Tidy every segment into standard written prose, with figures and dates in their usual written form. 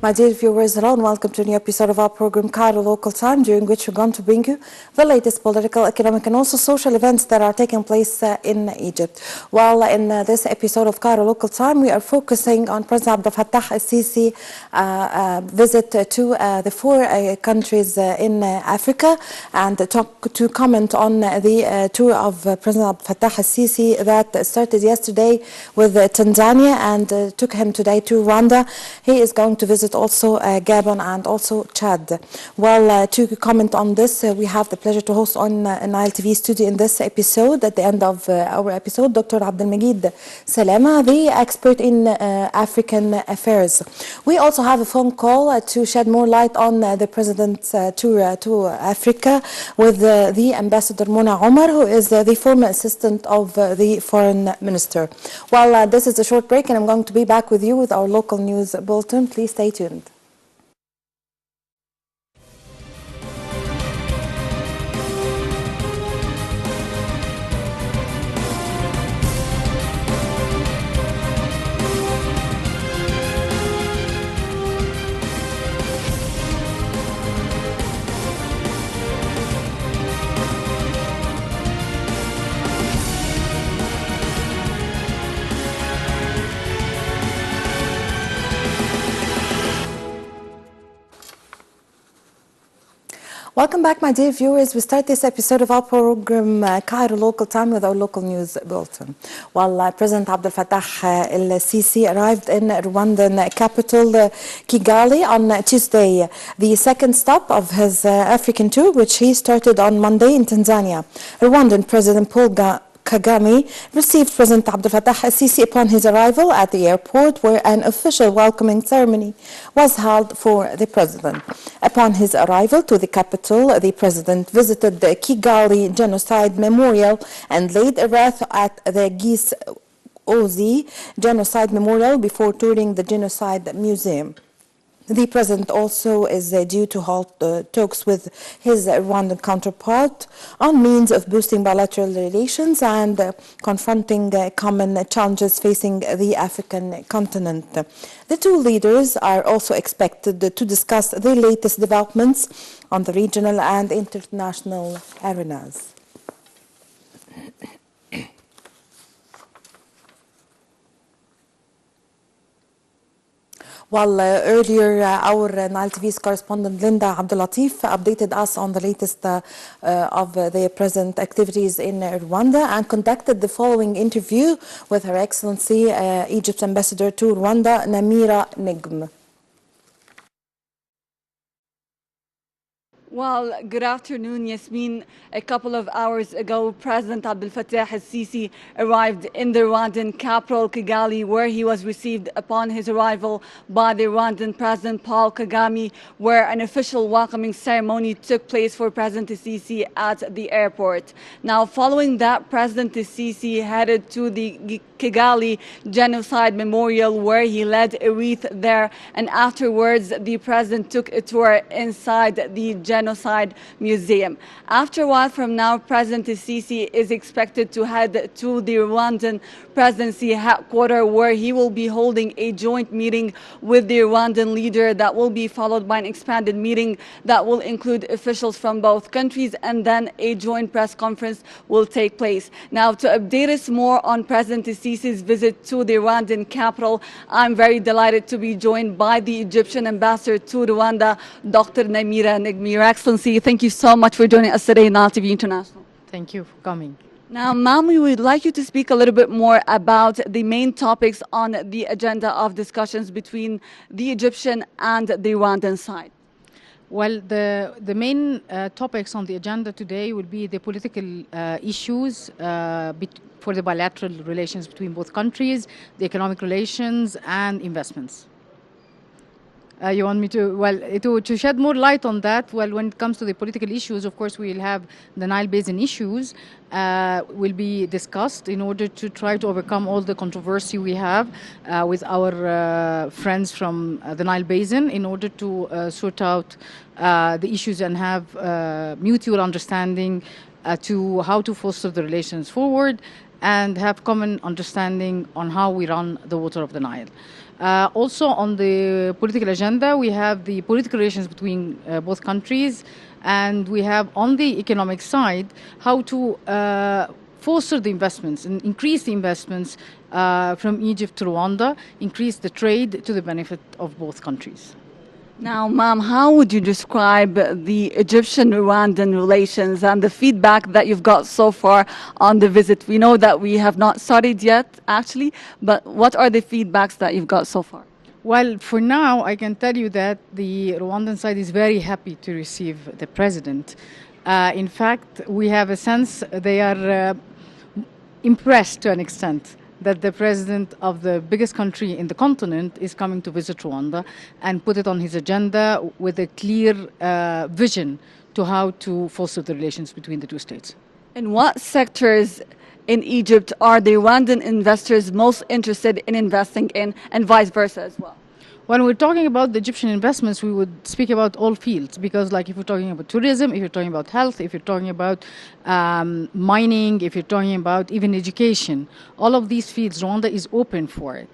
My dear viewers, hello and welcome to a new episode of our program Cairo Local Time, during which we're going to bring you the latest political, economic and also social events that are taking place in Egypt. Well, in this episode of Cairo Local Time, we are focusing on President Abdel Fattah al-Sisi visit to the four countries in Africa, and to comment on the tour of President Abdel Fattah al-Sisi that started yesterday with Tanzania and took him today to Rwanda. He is going to visit also Gabon and also Chad. Well, to comment on this, we have the pleasure to host on Nile TV studio in this episode, at the end of our episode, Dr. Abdelmajid Salama, the expert in African affairs. We also have a phone call to shed more light on the president's tour to Africa with the ambassador Mona Omar, who is the former assistant of the foreign minister. Well, this is a short break and I'm going to be back with you with our local news bulletin. Please stay tuned. Welcome back, my dear viewers. We start this episode of our program Cairo Local Time with our local news bulletin. While President Abdel Fattah el-Sisi arrived in Rwandan capital Kigali on Tuesday, the second stop of his African tour, which he started on Monday in Tanzania. Rwandan President Paul Kagame received President Abdel Fattah al-Sisi upon his arrival at the airport, where an official welcoming ceremony was held for the president. Upon his arrival to the capital, the president visited the Kigali Genocide Memorial and laid a wreath at the Gis Ozi Genocide Memorial before touring the Genocide Museum. The president also is due to hold talks with his Rwandan counterpart on means of boosting bilateral relations and confronting common challenges facing the African continent. The two leaders are also expected to discuss the latest developments on the regional and international arenas. While earlier, our Nile TV's correspondent Linda Abdelatif updated us on the latest of the present activities in Rwanda and conducted the following interview with Her Excellency Egypt's ambassador to Rwanda, Namira Negm. Well, good afternoon, Yasmin. A couple of hours ago, President Abdel Fattah al-Sisi arrived in the Rwandan capital, Kigali, where he was received upon his arrival by the Rwandan President Paul Kagame, where an official welcoming ceremony took place for President al-Sisi at the airport. Now, following that, President al-Sisi headed to the Kigali Genocide Memorial, where he led a wreath there, and afterwards the president took a tour inside the Genocide Museum. After a while from now, President al-Sisi is expected to head to the Rwandan presidency headquarters, where he will be holding a joint meeting with the Rwandan leader that will be followed by an expanded meeting that will include officials from both countries, and then a joint press conference will take place. Now, to update us more on President al-Sisi's visit to the Rwandan capital, I'm very delighted to be joined by the Egyptian ambassador to Rwanda, Dr. Namira Negm. Your Excellency, thank you so much for joining us today in Nile TV International. Thank you for coming. Now, ma'am, we would like you to speak a little bit more about the main topics on the agenda of discussions between the Egyptian and the Rwandan side. Well, the main topics on the agenda today will be the political issues for the bilateral relations between both countries, the economic relations and investments. You want me to, well, to shed more light on that? Well, when it comes to the political issues, of course, we'll have the Nile Basin issues will be discussed in order to try to overcome all the controversy we have with our friends from the Nile Basin, in order to sort out the issues and have mutual understanding to how to foster the relations forward. and have common understanding on how we run the water of the Nile. Also on the political agenda, we have the political relations between both countries, and we have on the economic side how to foster the investments and increase the investments from Egypt to Rwanda, increase the trade to the benefit of both countries. Now, ma'am, how would you describe the Egyptian-Rwandan relations and the feedback that you've got so far on the visit? We know that we have not started yet, actually, but what are the feedbacks that you've got so far? Well, for now, I can tell you that the Rwandan side is very happy to receive the president. In fact, we have a sense they are impressed to an extent that the president of the biggest country in the continent is coming to visit Rwanda and put it on his agenda with a clear vision to how to foster the relations between the two states. In what sectors in Egypt are the Rwandan investors most interested in investing in, and vice versa as well? When we're talking about the Egyptian investments, we would speak about all fields, because like if you're talking about tourism, if you're talking about health, if you're talking about mining, if you're talking about even education, all of these fields, Rwanda is open for it.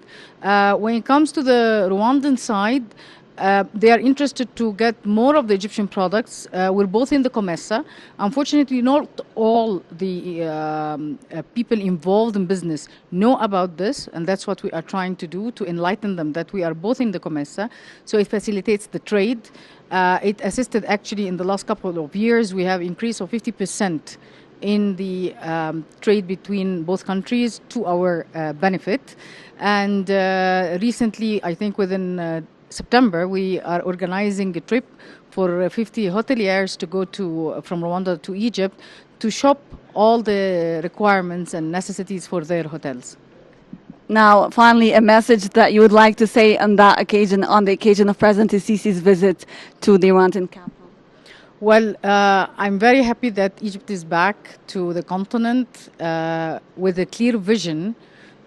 When it comes to the Rwandan side, they are interested to get more of the Egyptian products. We're both in the COMESA. Unfortunately, not all the people involved in business know about this, and that's what we are trying to do, to enlighten them that we are both in the COMESA. So it facilitates the trade. It assisted actually in the last couple of years. We have increase of 50% in the trade between both countries to our benefit. And recently, I think within September, we are organizing a trip for 50 hoteliers to go from Rwanda to Egypt to shop all the requirements and necessities for their hotels. Now, finally, a message that you would like to say on that occasion, on the occasion of President Sisi's visit to the Rwandan capital. Well, I'm very happy that Egypt is back to the continent with a clear vision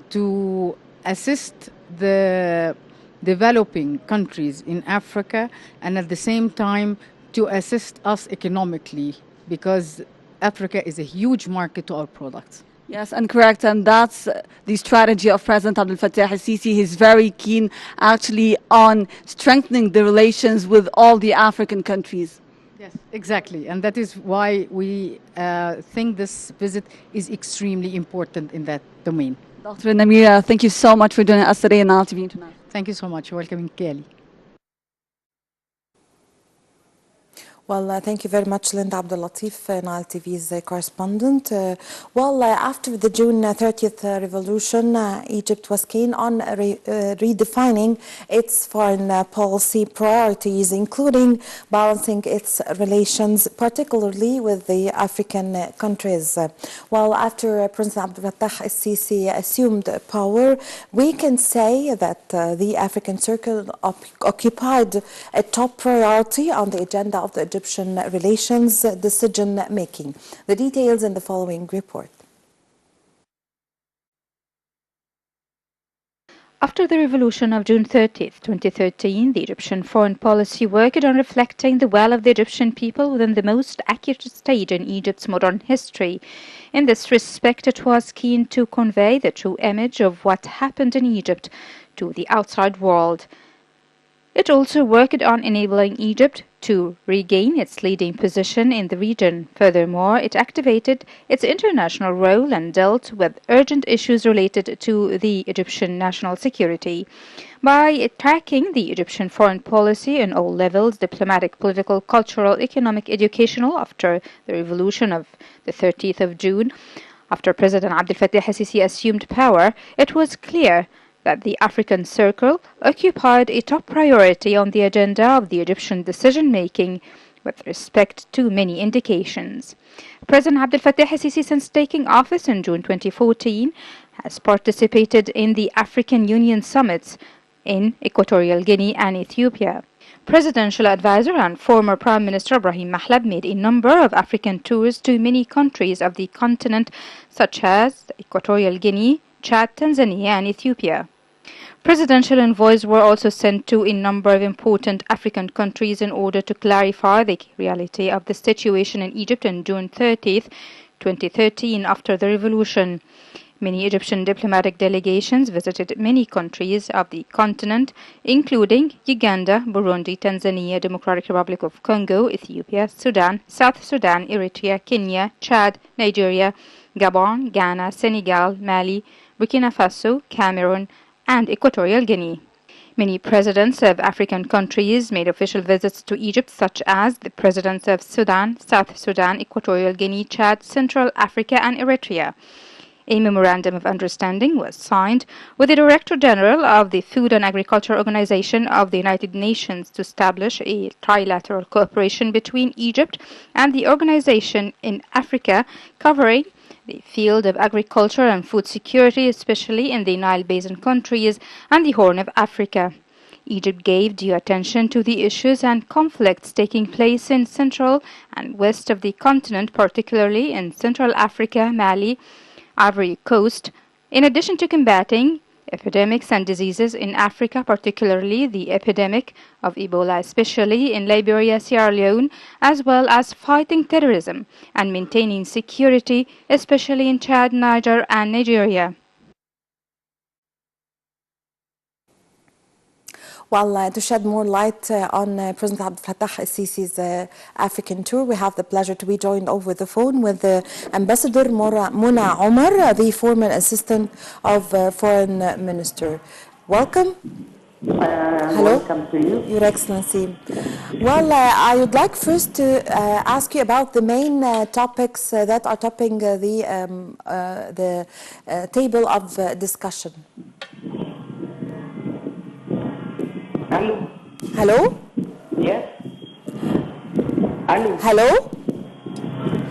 to assist the developing countries in Africa, and at the same time to assist us economically, because Africa is a huge market to our products. Yes, and correct, and that's the strategy of President Abdel Fattah al-Sisi. He's very keen actually on strengthening the relations with all the African countries. Yes, exactly, and that is why we think this visit is extremely important in that domain. Dr. Namira, thank you so much for joining us today on Nile TV International. Thank you so much. You're welcome in Kigali. Well, thank you very much, Linda Abdul Latif, Nile TV's correspondent. After the June 30th revolution, Egypt was keen on redefining its foreign policy priorities, including balancing its relations, particularly with the African countries. After President Abdel Fattah al-Sisi assumed power, we can say that the African Circle occupied a top priority on the agenda of the Egyptian relations decision-making. The details in the following report. After the revolution of June 30, 2013, the Egyptian foreign policy worked on reflecting the will of the Egyptian people within the most accurate stage in Egypt's modern history. In this respect, it was keen to convey the true image of what happened in Egypt to the outside world. It also worked on enabling Egypt to regain its leading position in the region. Furthermore, it activated its international role and dealt with urgent issues related to the Egyptian national security. By tracking the Egyptian foreign policy in all levels, diplomatic, political, cultural, economic, educational, after the revolution of the 30th of June, after President Abdel Fattah al-Sisi assumed power, it was clear that the African Circle occupied a top priority on the agenda of the Egyptian decision-making with respect to many indications. President Abdel Fattah al-Sisi, since taking office in June 2014, has participated in the African Union summits in Equatorial Guinea and Ethiopia. Presidential advisor and former Prime Minister Ibrahim Mahlab made a number of African tours to many countries of the continent, such as Equatorial Guinea, Chad, Tanzania, and Ethiopia. Presidential envoys were also sent to a number of important African countries in order to clarify the reality of the situation in Egypt on June 30, 2013, after the revolution. Many Egyptian diplomatic delegations visited many countries of the continent, including Uganda, Burundi, Tanzania, Democratic Republic of Congo, Ethiopia, Sudan, South Sudan, Eritrea, Kenya, Chad, Nigeria, Gabon, Ghana, Senegal, Mali, Burkina Faso, Cameroon, and Equatorial Guinea. Many presidents of African countries made official visits to Egypt, such as the presidents of Sudan, South Sudan, Equatorial Guinea, Chad, Central Africa, and Eritrea. A memorandum of understanding was signed with the Director General of the Food and Agriculture Organization of the United Nations to establish a trilateral cooperation between Egypt and the organization in Africa, covering the field of agriculture and food security, especially in the Nile Basin countries and the Horn of Africa. Egypt gave due attention to the issues and conflicts taking place in central and west of the continent, particularly in Central Africa, Mali, Ivory Coast, in addition to combating epidemics and diseases in Africa, particularly the epidemic of Ebola, especially in Liberia, Sierra Leone, as well as fighting terrorism and maintaining security, especially in Chad, Niger, and Nigeria. Well, to shed more light on President Abdel Fattah el-Sisi's African tour, we have the pleasure to be joined over the phone with Ambassador Mona Omar, the former assistant of Foreign Minister. Welcome. Hello. Welcome to you. Your Excellency. Well, I would like first to ask you about the main topics that are topping the table of discussion. Hello. Hello? Yes. Hello. Hello?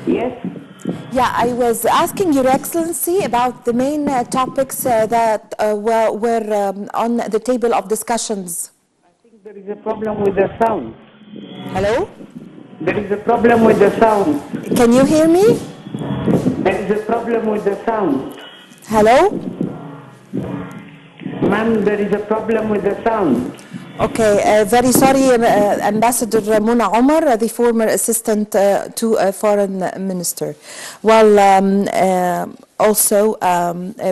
Yes. Yeah, I was asking Your Excellency about the main topics that were on the table of discussions. I think there is a problem with the sound. Hello? There is a problem with the sound. Can you hear me? There is a problem with the sound. Hello? Ma'am, there is a problem with the sound. Okay, very sorry, Ambassador Mona Omar, the former assistant to Foreign Minister. Well, also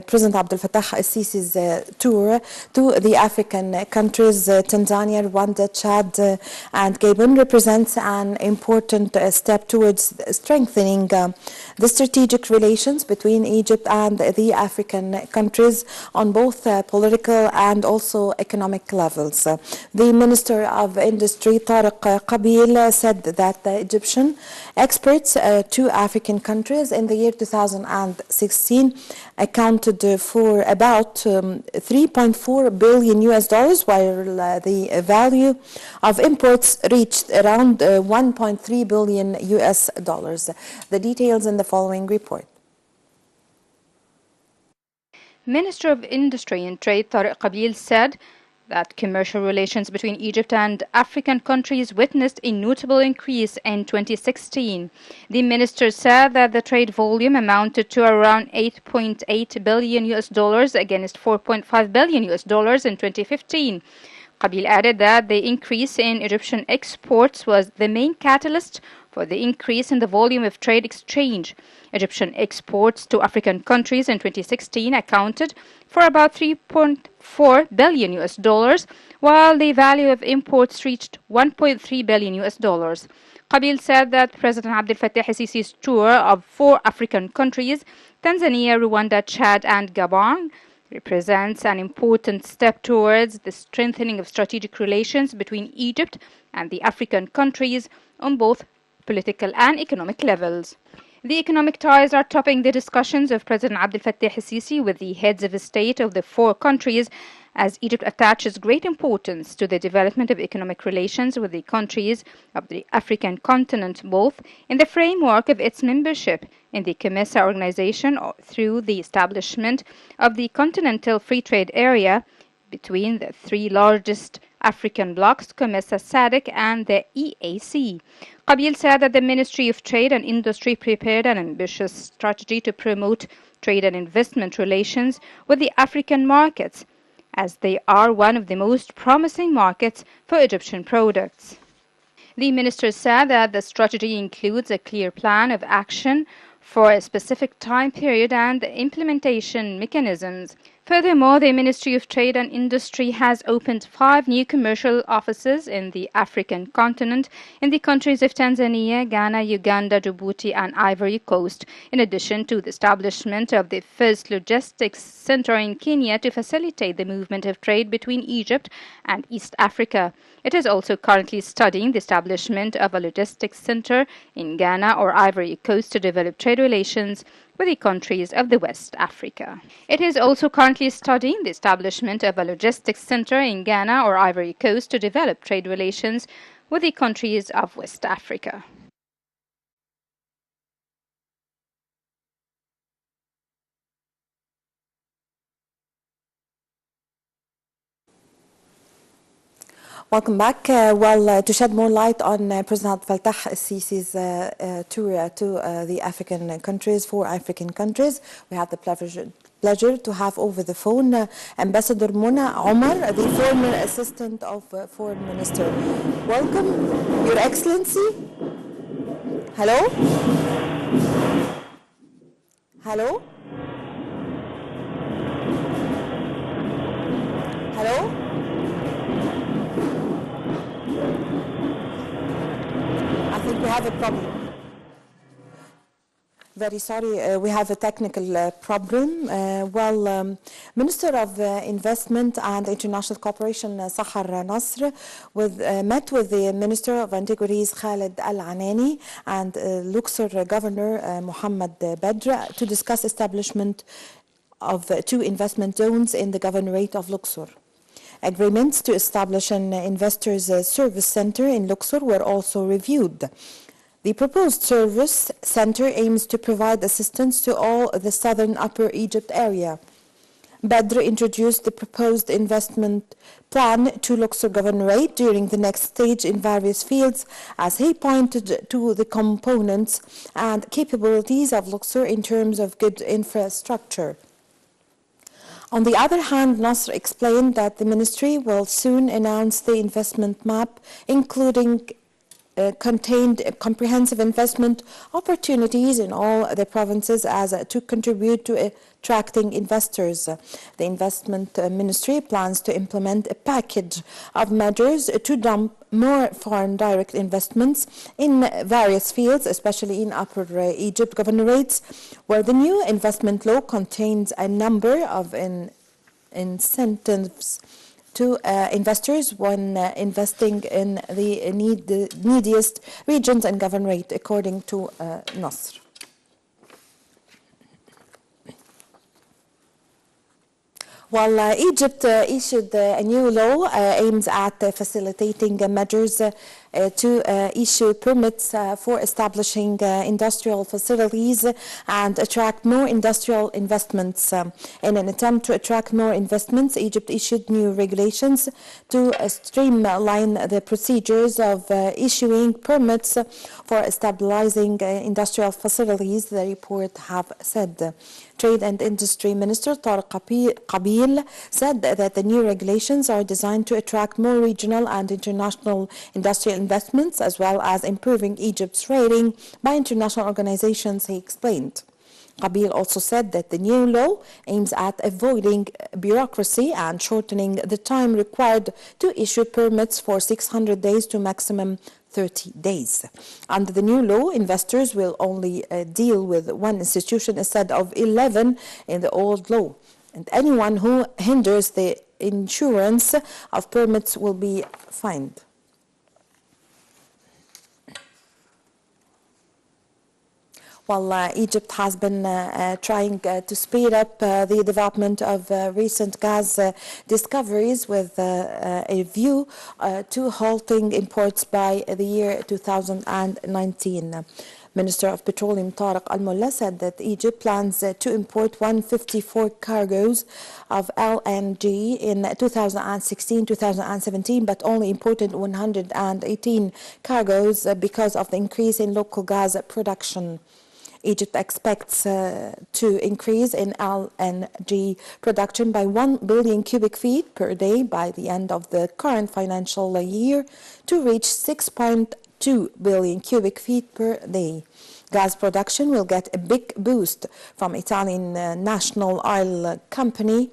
President Abdel Fattah el-Sisi's tour to the African countries, Tanzania, Rwanda, Chad, and Gabon represents an important step towards strengthening the strategic relations between Egypt and the African countries on both political and also economic levels. The Minister of Industry, Tariq Qabil, said that the Egyptian exports to African countries in the year 2016 accounted for about 3.4 billion US dollars, while the value of imports reached around 1.3 billion US dollars. The details in the following report. Minister of Industry and Trade Tariq Qabil said that commercial relations between Egypt and African countries witnessed a notable increase in 2016. The minister said that the trade volume amounted to around 8.8 billion US dollars against 4.5 billion US dollars in 2015. Qabil added that the increase in Egyptian exports was the main catalyst for the increase in the volume of trade exchange. Egyptian exports to African countries in 2016 accounted for about 3.4 billion US dollars, while the value of imports reached 1.3 billion US dollars. Qabil said that President Abdel Fattah el-Sisi's tour of 4 African countries, Tanzania, Rwanda, Chad, and Gabon, represents an important step towards the strengthening of strategic relations between Egypt and the African countries on both political and economic levels. The economic ties are topping the discussions of President Abdel Fattah el-Sisi with the heads of state of the 4 countries, as Egypt attaches great importance to the development of economic relations with the countries of the African continent, both in the framework of its membership in the COMESA organization or through the establishment of the Continental Free Trade Area between the 3 largest African blocs, COMESA, SADC, and the EAC. Qabil said that the Ministry of Trade and Industry prepared an ambitious strategy to promote trade and investment relations with the African markets, as they are one of the most promising markets for Egyptian products. The minister said that the strategy includes a clear plan of action for a specific time period and the implementation mechanisms. Furthermore, the Ministry of Trade and Industry has opened 5 new commercial offices in the African continent in the countries of Tanzania, Ghana, Uganda, Djibouti, and Ivory Coast, in addition to the establishment of the first logistics center in Kenya to facilitate the movement of trade between Egypt and East Africa. It is also currently studying the establishment of a logistics center in Ghana or Ivory Coast to develop trade relations with the countries of the West Africa. It is also currently studying the establishment of a logistics center in Ghana or Ivory Coast to develop trade relations with the countries of West Africa. Welcome back. To shed more light on President Abdel Fattah el-Sisi's tour to the African countries, 4 African countries, we have the pleasure to have over the phone Ambassador Mona Omar, the former Assistant of Foreign Minister. Welcome, Your Excellency. Hello? Hello? Hello? I think we have a problem. Very sorry, we have a technical problem. Minister of Investment and International Cooperation, Sahar Nasr, met with the Minister of Antiquities, Khaled Al-Anani, and Luxor Governor, Mohammed Badr, to discuss establishment of 2 investment zones in the Governorate of Luxor. Agreements to establish an investors' service center in Luxor were also reviewed. The proposed service center aims to provide assistance to all the southern Upper Egypt area. Badr introduced the proposed investment plan to Luxor Governorate during the next stage in various fields, as he pointed to the components and capabilities of Luxor in terms of good infrastructure. On the other hand, Nasr explained that the ministry will soon announce the investment map, including contained comprehensive investment opportunities in all the provinces as to contribute to attracting investors. The investment ministry plans to implement a package of measures to dump more foreign direct investments in various fields, especially in Upper Egypt governorates, where the new investment law contains a number of incentives to investors when investing in the neediest regions and governorate, according to Nasr. Egypt issued a new law aims at facilitating measures to issue permits for establishing industrial facilities and attract more industrial investments. In an attempt to attract more investments, Egypt issued new regulations to streamline the procedures of issuing permits for stabilizing industrial facilities, the report have said. Trade and Industry Minister Tariq Qabil said that the new regulations are designed to attract more regional and international industrial investments, as well as improving Egypt's rating by international organizations, he explained. Qabil also said that the new law aims at avoiding bureaucracy and shortening the time required to issue permits for 600 days to maximum 30 days. Under the new law, investors will only deal with one institution instead of 11 in the old law, and anyone who hinders the issuance of permits will be fined. Egypt has been trying to speed up the development of recent gas discoveries with a view to halting imports by the year 2019. Minister of Petroleum Tariq Al-Mullah said that Egypt plans to import 154 cargoes of LNG in 2016-2017, but only imported 118 cargoes because of the increase in local gas production. Egypt expects to increase in LNG production by 1 billion cubic feet per day by the end of the current financial year to reach 6.2 billion cubic feet per day. gas production will get a big boost from Italian national oil company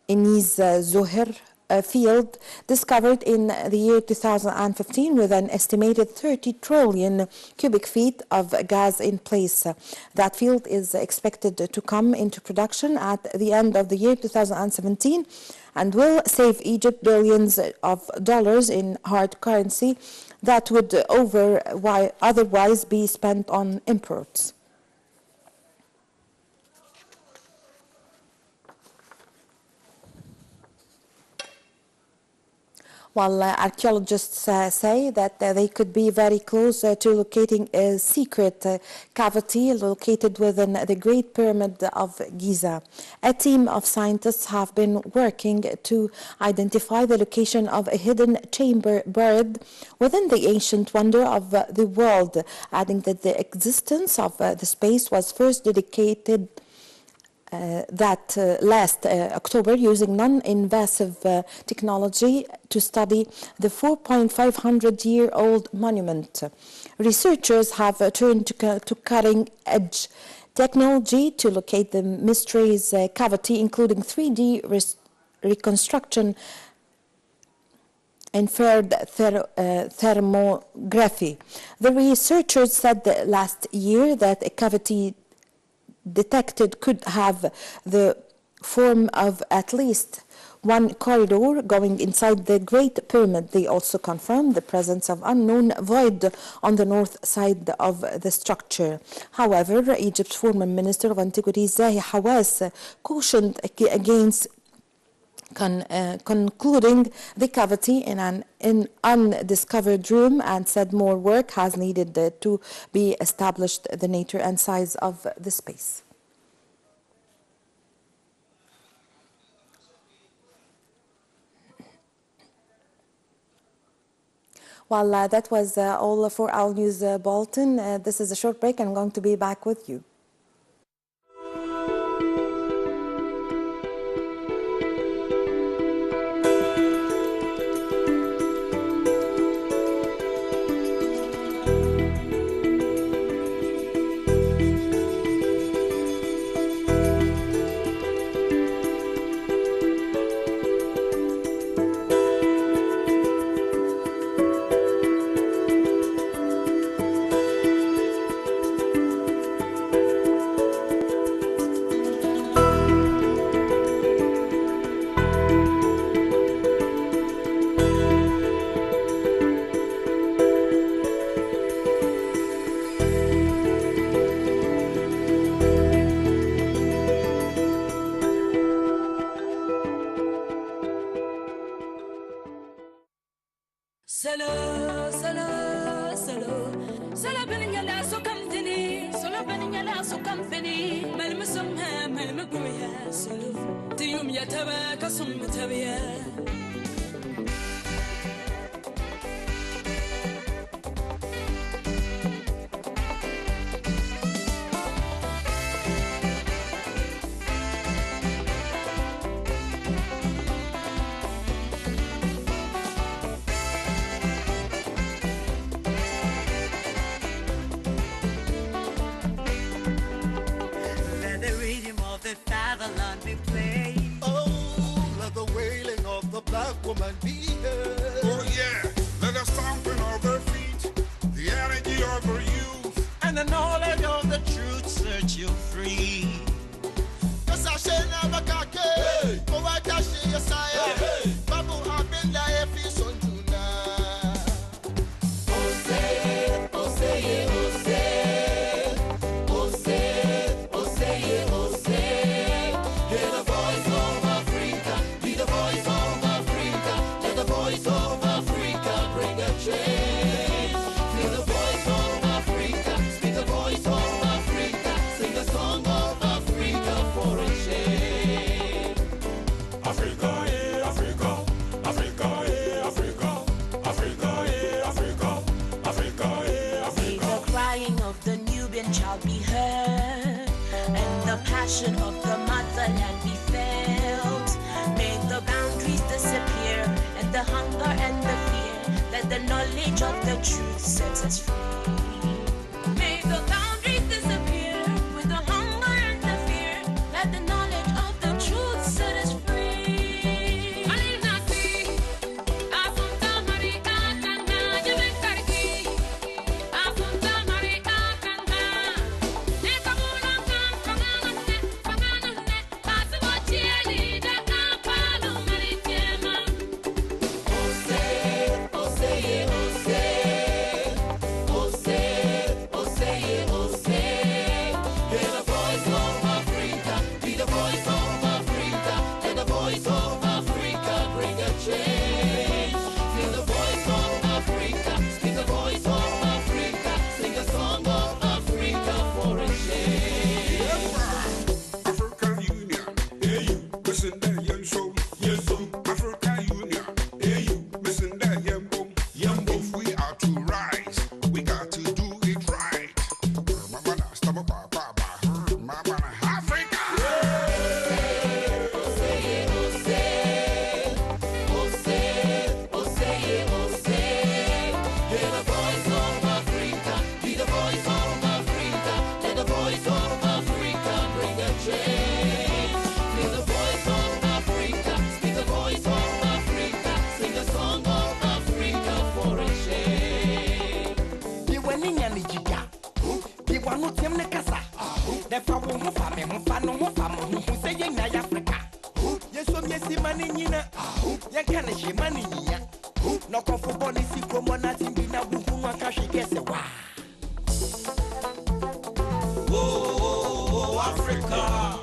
Enis Zohir field discovered in the year 2015 with an estimated 30 trillion cubic feet of gas in place. That field is expected to come into production at the end of the year 2017 and will save Egypt billions of dollars in hard currency that would otherwise be spent on imports. While archaeologists say that they could be very close to locating a secret cavity located within the Great Pyramid of Giza. A team of scientists have been working to identify the location of a hidden chamber buried within the ancient wonder of the world, adding that the existence of the space was first dedicated last October using non-invasive technology to study the 4,500-year-old monument. Researchers have turned to cutting-edge technology to locate the mystery's cavity, including 3D reconstruction, infrared thermography. The researchers said last year that a cavity detected could have the form of at least one corridor going inside the Great Pyramid. They also confirmed the presence of unknown void on the north side of the structure. However, Egypt's former Minister of Antiquities, Zahi Hawass, cautioned against concluding the cavity in an undiscovered room and said more work has needed to be established the nature and size of the space. Well, that was all for our news bulletin. This is a short break and I'm going to be back with you. Woman be heard. Oh yeah, let us stomping of her feet, the energy of her youth, and the knowledge of the truth set you free. Yes, I shall never cock it. Oh, I cash your sire. Babu, I've been there if it's on tonight. Oh, say it, oh, say it, oh, say it. Oh, say it, oh, say it, oh, say it. Hear the voice of Africa, be the voice of the voice of Africa, bring a change. Feel the voice of Africa, speak the voice of Africa, sing the song of Africa for a change. Africa, yeah, Africa, Africa, yeah, Africa, Africa, yeah, Africa, Africa, yeah, Africa. May the crying of the Nubian child be heard, and the passion of the motherland be felt. May the boundaries disappear, the hunger and the fear, that the knowledge of the truth sets us free. May the boundaries Therefore, we move from me, move from no move from who say in Africa. Yes, so yes, money in a yan can she money. No comfort body, see, come on, nothing be now, who want cash, guess a why. Oh, Africa.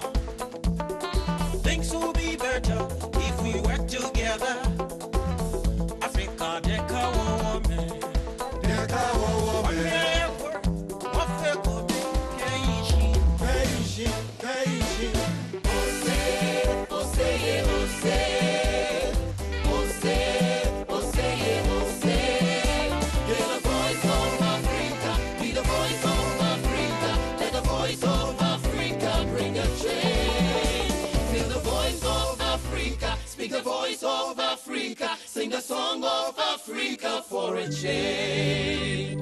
Things will be better if we work together. Africa, Deka woman. Deka woman. Of Africa, sing the song of Africa for a change.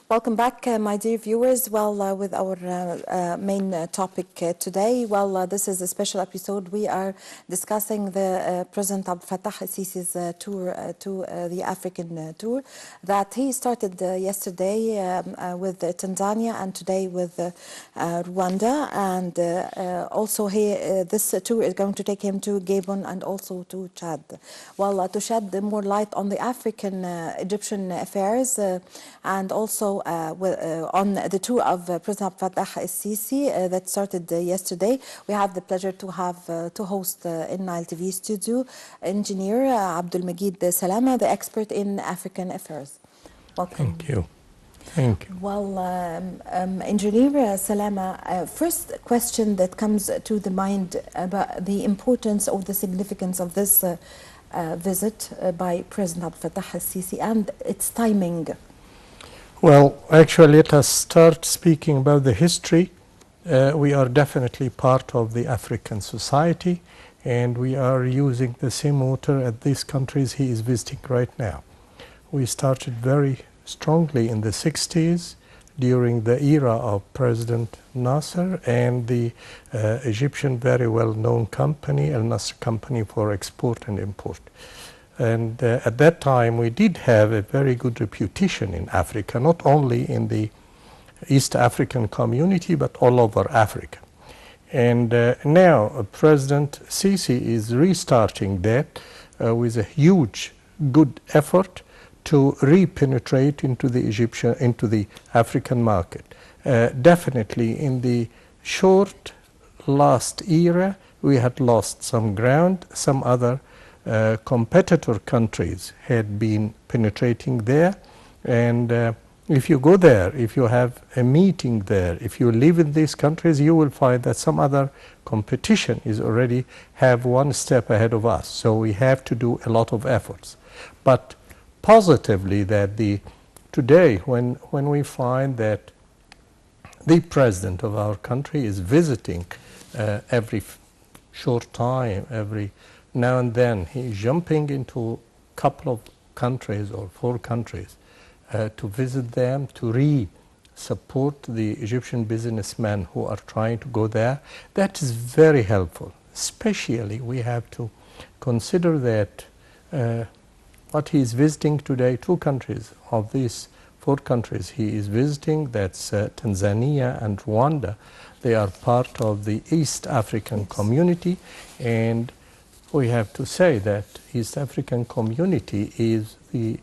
Welcome back, my dear viewers. Well, with our main topic today, well, this is a special episode. We are discussing the President Abdel Fattah al-Sisi's tour to the African tour that he started yesterday with Tanzania and today with Rwanda. And also this tour is going to take him to Gabon and also to Chad. Well, to shed more light on the African Egyptian affairs and also on the tour of President Fattah al-Sisi that started yesterday. We have the pleasure to have to host in Nile TV studio engineer Abdul Majid Salama, the expert in African affairs. Welcome. Thank you. Thank you. Well, Engineer Salama, first question that comes to the mind about the importance or the significance of this visit by President Abdel Fattah al-Sisi and its timing. Well, actually, let us start speaking about the history. We are definitely part of the African society, and we are using the same water at these countries he is visiting right now. We started very strongly in the 60s during the era of President Nasser and the Egyptian very well-known company, Al Nasser Company for Export and Import. And at that time, we did have a very good reputation in Africa, not only in the East African community, but all over Africa. And now President Sisi is restarting that with a huge, good effort to re-penetrate into the African market. Definitely in the short last era, we had lost some ground. Some other competitor countries had been penetrating there, and if you go there, if you have a meeting there, if you live in these countries, you will find that some other competition is already have one step ahead of us. So we have to do a lot of efforts. But positively that today when we find that the president of our country is visiting every short time, every now and then, he is jumping into a couple of countries or 4 countries to visit them, to support the Egyptian businessmen who are trying to go there. That is very helpful. Especially we have to consider that what he is visiting today, 2 countries of these 4 countries he is visiting, that's Tanzania and Rwanda. They are part of the East African community, and we have to say that East African community is the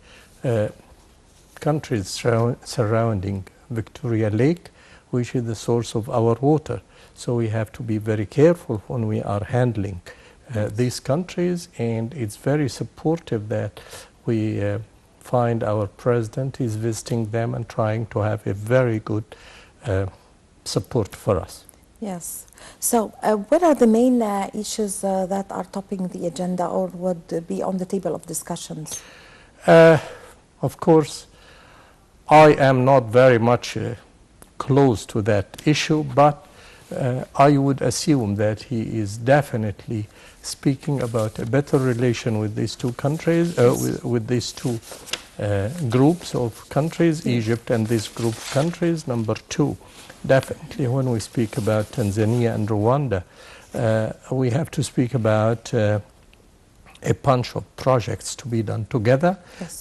countries surrounding Victoria Lake, which is the source of our water. So we have to be very careful when we are handling these countries, and it's very supportive that we find our president is visiting them and trying to have a very good support for us. Yes. So what are the main issues that are topping the agenda or would be on the table of discussions? Of course, I am not very much close to that issue, but I would assume that he is definitely speaking about a better relation with these two countries, with these two groups of countries, Egypt and this group of countries. Number two, definitely when we speak about Tanzania and Rwanda, we have to speak about a bunch of projects to be done together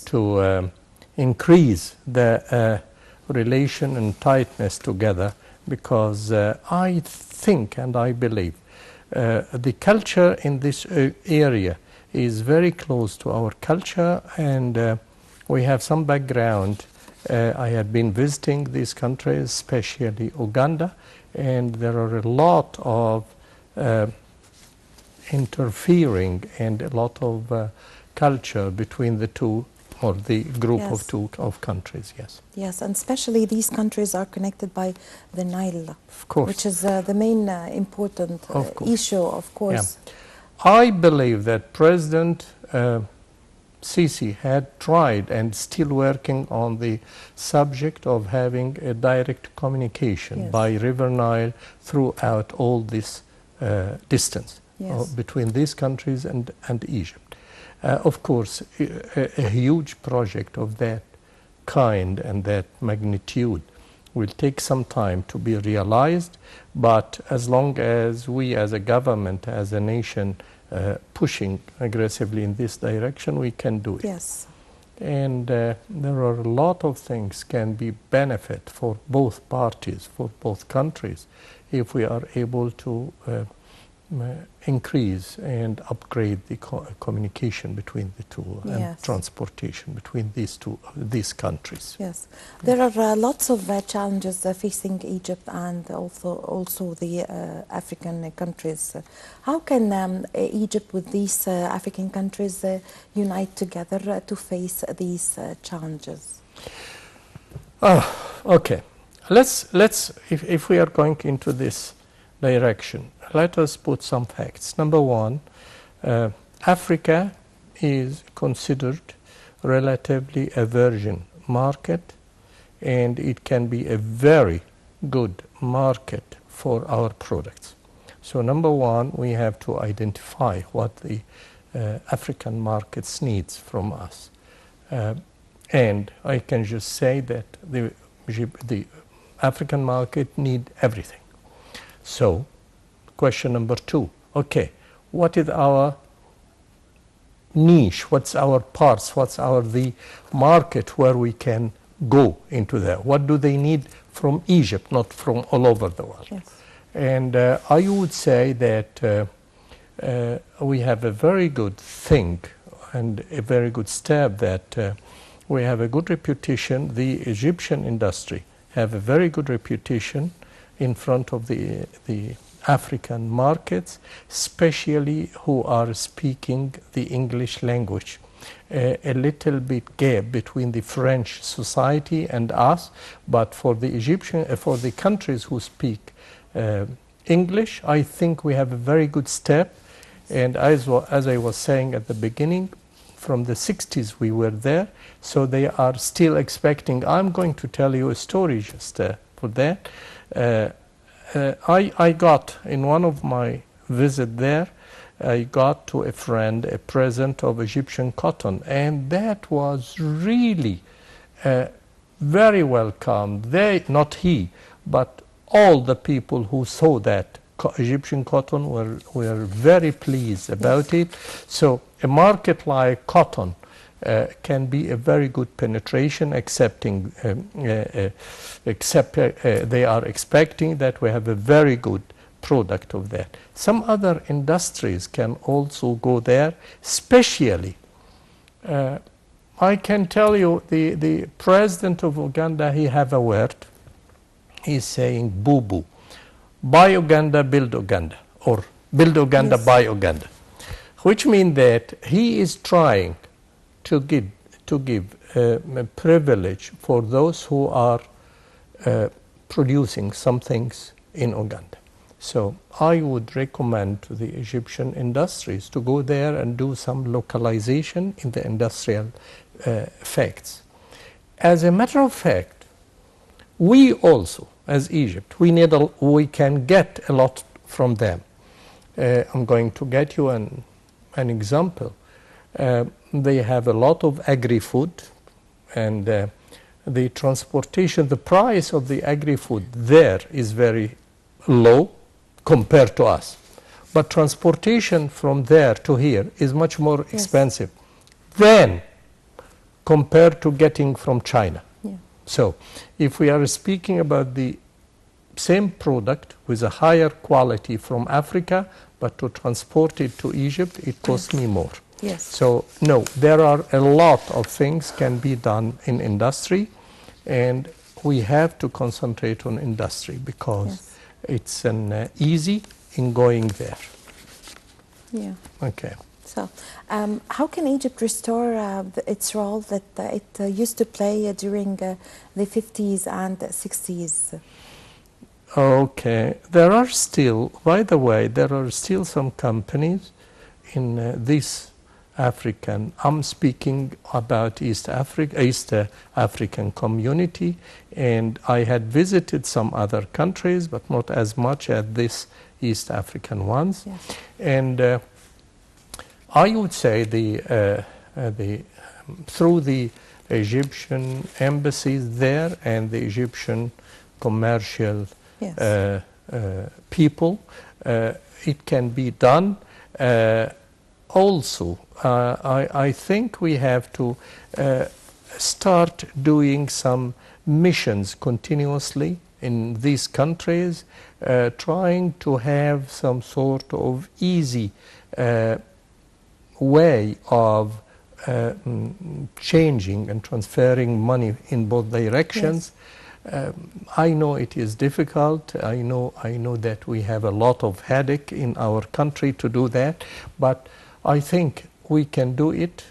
to increase the relation and tightness together, because I think and I believe the culture in this area is very close to our culture, and we have some background. I had been visiting these countries, especially Uganda, and there are a lot of interfering and a lot of culture between the two, or the group of two of countries, Yes, and especially these countries are connected by the Nile, of course, which is the main important issue, of course. Yeah. I believe that President Sisi had tried and still working on the subject of having a direct communication by River Nile throughout all this distance between these countries and Egypt. Of course, a huge project of that kind and that magnitude will take some time to be realized, but as long as we as a government, as a nation, pushing aggressively in this direction, we can do it. Yes. And there are a lot of things can be benefit for both parties, for both countries, if we are able to increase and upgrade the communication between the two and transportation between these countries. Yes, there are lots of challenges facing Egypt and also the African countries. How can Egypt with these African countries unite together to face these challenges? Okay, let's if we are going into this direction, let us put some facts. Number one, Africa is considered relatively a virgin market, and it can be a very good market for our products. So number one, we have to identify what the African markets needs from us. And I can just say that the African market need everything. So, question number two, okay, what is our niche, what's our parts, what's the market where we can go into there? What do they need from Egypt, not from all over the world? Yes. And I would say that we have a very good thing and a very good step that we have a good reputation. The Egyptian industry have a very good reputation in front of the African markets, especially who are speaking the English language. A little bit gap between the French society and us, but for the for the countries who speak English, I think we have a very good step. And as I was saying at the beginning, from the 60s we were there, so they are still expecting. I'm going to tell you a story just for that. I got, in one of my visit there, I got to a friend a present of Egyptian cotton, and that was really very welcome. They, not he, but all the people who saw that Egyptian cotton were very pleased about it. So a market like cotton can be a very good penetration, except they are expecting that we have a very good product of that. Some other industries can also go there, especially I can tell you the president of Uganda, he have a word, he's saying boo-boo, buy Uganda, build Uganda, or build Uganda, buy Uganda, which means that he is trying to give a privilege for those who are producing some things in Uganda. So I would recommend to the Egyptian industries to go there and do some localization in the industrial facts. As a matter of fact, we also, as Egypt, we can get a lot from them. I'm going to get you an example. They have a lot of agri-food, and the transportation, the price of the agri-food there is very low compared to us. But transportation from there to here is much more expensive than compared to getting from China. Yeah. So if we are speaking about the same product with a higher quality from Africa, but to transport it to Egypt, it costs me more. Yes. So no, there are a lot of things can be done in industry, and we have to concentrate on industry because it's an easy in going there. Yeah. Okay. So, how can Egypt restore its role that it used to play during the 50s and 60s? Okay. There are still, by the way, there are still some companies in this African, I'm speaking about East African community, and I had visited some other countries, but not as much as this East African ones. Yes. And I would say through the Egyptian embassies there and the Egyptian commercial people, it can be done. Also, I think we have to start doing some missions continuously in these countries, trying to have some sort of easy way of changing and transferring money in both directions. I know it is difficult. I know that we have a lot of headache in our country to do that, but I think we can do it.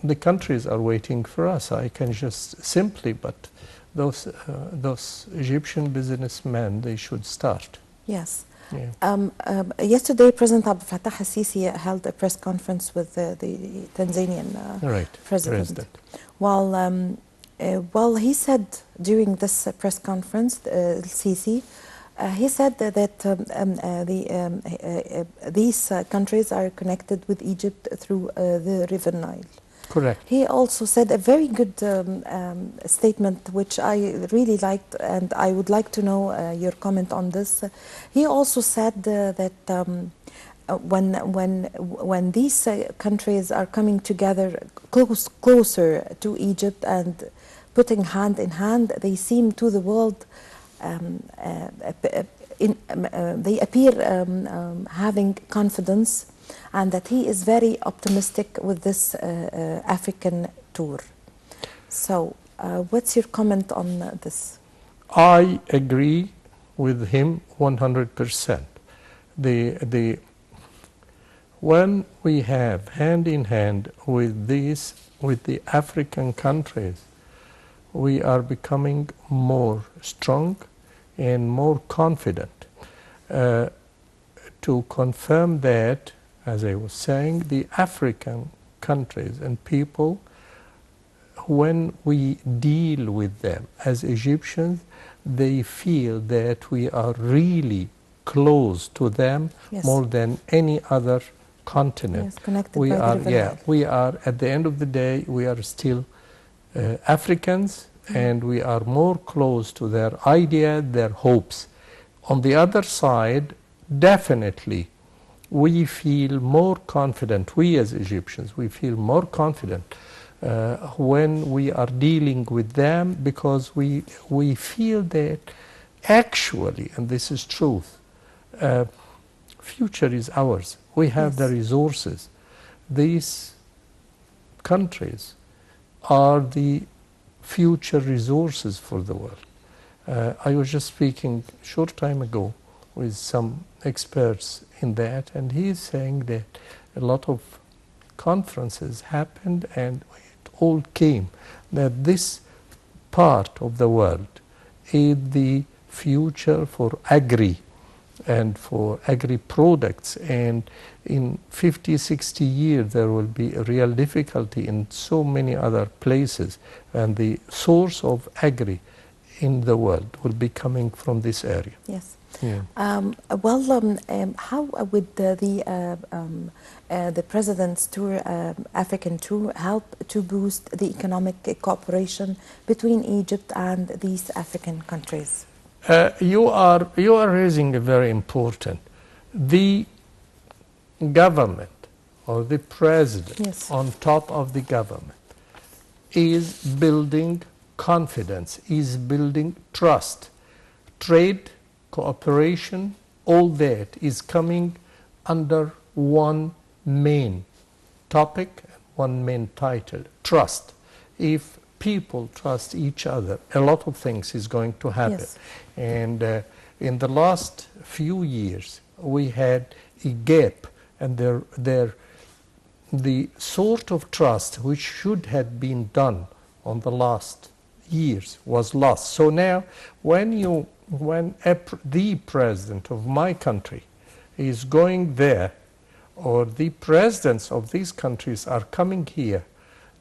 The countries are waiting for us. I can just simply, but those Egyptian businessmen, they should start. Yes. Yeah. Yesterday, President Abdel Fattah al-Sisi held a press conference with the Tanzanian president. Well, he said during this press conference, al-Sisi, he said that these countries are connected with Egypt through the River Nile. Correct. He also said a very good statement, which I really liked, and I would like to know your comment on this. He also said that when these countries are coming together closer to Egypt and putting hand in hand, they seem to the world, they appear having confidence, and that he is very optimistic with this African tour. So, what's your comment on this? I agree with him 100%. When we have hand in hand with the African countries, we are becoming more strong and more confident. To confirm that, as I was saying, the African countries and people, when we deal with them as Egyptians, they feel that we are really close to them more than any other continent. Yes, connected by the river Nile. We are, at the end of the day, we are still Africans, and we are more close to their idea, their hopes. On the other side, definitely, we feel more confident, we as Egyptians, we feel more confident when we are dealing with them, because we feel that actually, and this is truth, future is ours. We have the resources. These countries are the future resources for the world. I was just speaking a short time ago with some experts in that, and he is saying that a lot of conferences happened and it all came that this part of the world is the future for agri and for agri products, and in 50-60 years there will be a real difficulty in so many other places, and the source of agri in the world will be coming from this area. Yes. Yeah. How would the President's tour, African tour, help to boost the economic cooperation between Egypt and these African countries? You are raising a very important. The government or the president Yes. on top of the government is building confidence, is building trust. Trade, cooperation, all that is coming under one main topic, one main title, trust. If people trust each other, a lot of things is going to happen. Yes. And in the last few years, we had a gap, and the sort of trust which should have been done on the last years was lost. So now, when the president of my country is going there, or the presidents of these countries are coming here,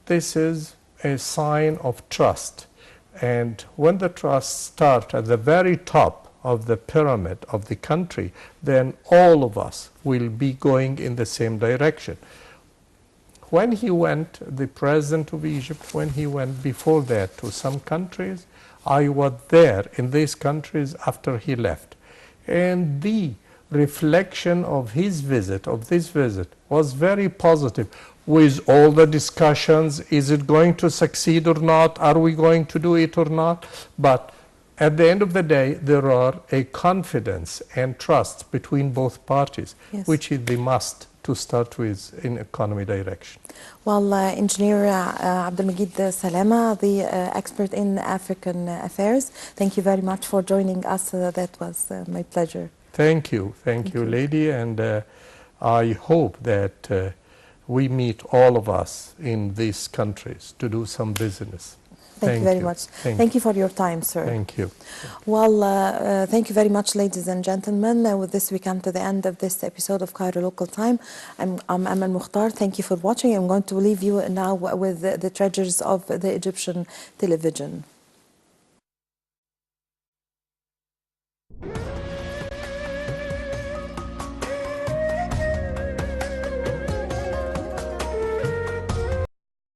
this is a sign of trust. And when the trust starts at the very top of the pyramid of the country, then all of us will be going in the same direction. When he went, the president of Egypt, when he went before that to some countries, I was there in these countries after he left. And the reflection of his visit, of this visit, was very positive. With all the discussions, is it going to succeed or not? Are we going to do it or not? But at the end of the day, there are a confidence and trust between both parties, Yes. which is the must to start with in economy direction. Well, Engineer Abdelmajid Salama, the expert in African affairs, thank you very much for joining us. That was my pleasure. Thank you, lady, and I hope that we meet all of us in these countries to do some business. Thank you very much. Thank you for your time, sir. Thank you. Well, thank you very much, ladies and gentlemen. With this, we come to the end of this episode of Cairo Local Time. I'm Amal Mukhtar. Thank you for watching. I'm going to leave you now with the treasures of the Egyptian television.